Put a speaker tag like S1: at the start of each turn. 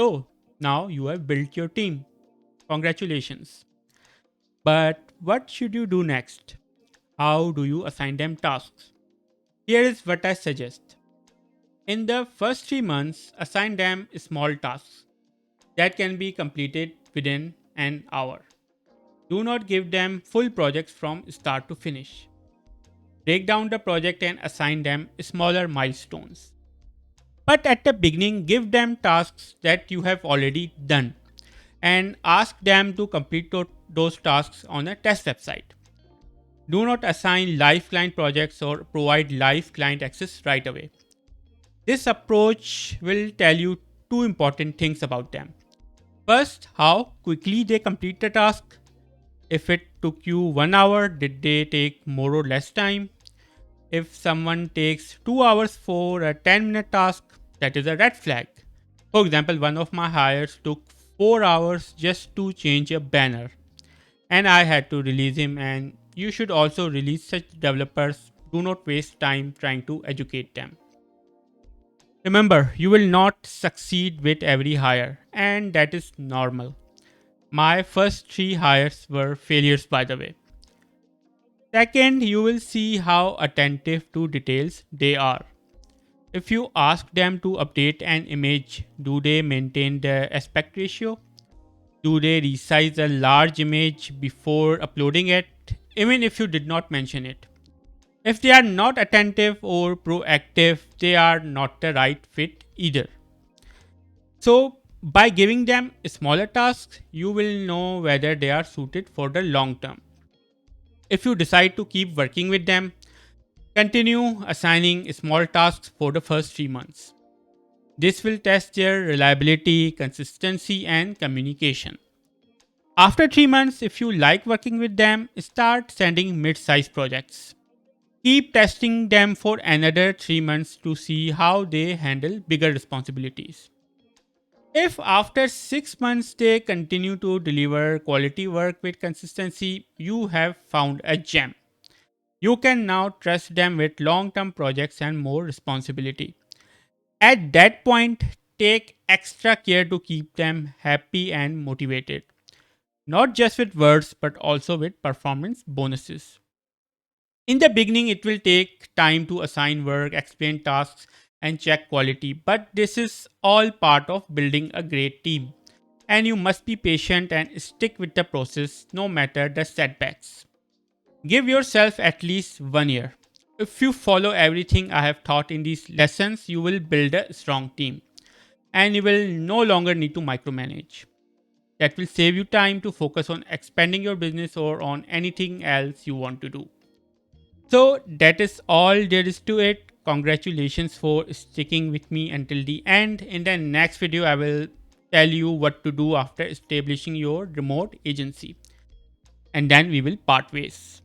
S1: So now you have built your team. Congratulations. But what should you do next? How do you assign them tasks? Here is what I suggest. In the first 3 months, assign them small tasks that can be completed within an hour. Do not give them full projects from start to finish. Break down the project and assign them smaller milestones. But at the beginning, give them tasks that you have already done and ask them to complete those tasks on a test website. Do not assign live client projects or provide live client access right away. This approach will tell you two important things about them. First, how quickly they complete the task. If it took you 1 hour, did they take more or less time? If someone takes 2 hours for a 10-minute task, that is a red flag. For example, one of my hires took 4 hours just to change a banner, and I had to release him. And you should also release such developers. Do not waste time trying to educate them. Remember, you will not succeed with every hire, and that is normal. My first 3 hires were failures, by the way. Second, you will see how attentive to details they are. If you ask them to update an image, do they maintain the aspect ratio? Do they resize a large image before uploading it, even if you did not mention it? If they are not attentive or proactive, they are not the right fit either. So, by giving them smaller tasks, you will know whether they are suited for the long term. If you decide to keep working with them, continue assigning small tasks for the first 3 months. This will test their reliability, consistency, and communication. After 3 months, if you like working with them, start sending mid sized projects. Keep testing them for another 3 months to see how they handle bigger responsibilities. If after 6 months they continue to deliver quality work with consistency, you have found a gem. You can now trust them with long term projects and more responsibility. At that point, take extra care to keep them happy and motivated, not just with words but also with performance bonuses. In the beginning, it will take time to assign work, explain tasks, and check quality, but this is all part of building a great team. And you must be patient and stick with the process no matter the setbacks. Give yourself at least 1 year. If you follow everything I have taught in these lessons, you will build a strong team and you will no longer need to micromanage. That will save you time to focus on expanding your business or on anything else you want to do. So that is all there is to it. Congratulations for sticking with me until the end. In the next video, I will tell you what to do after establishing your remote agency. And then we will part ways.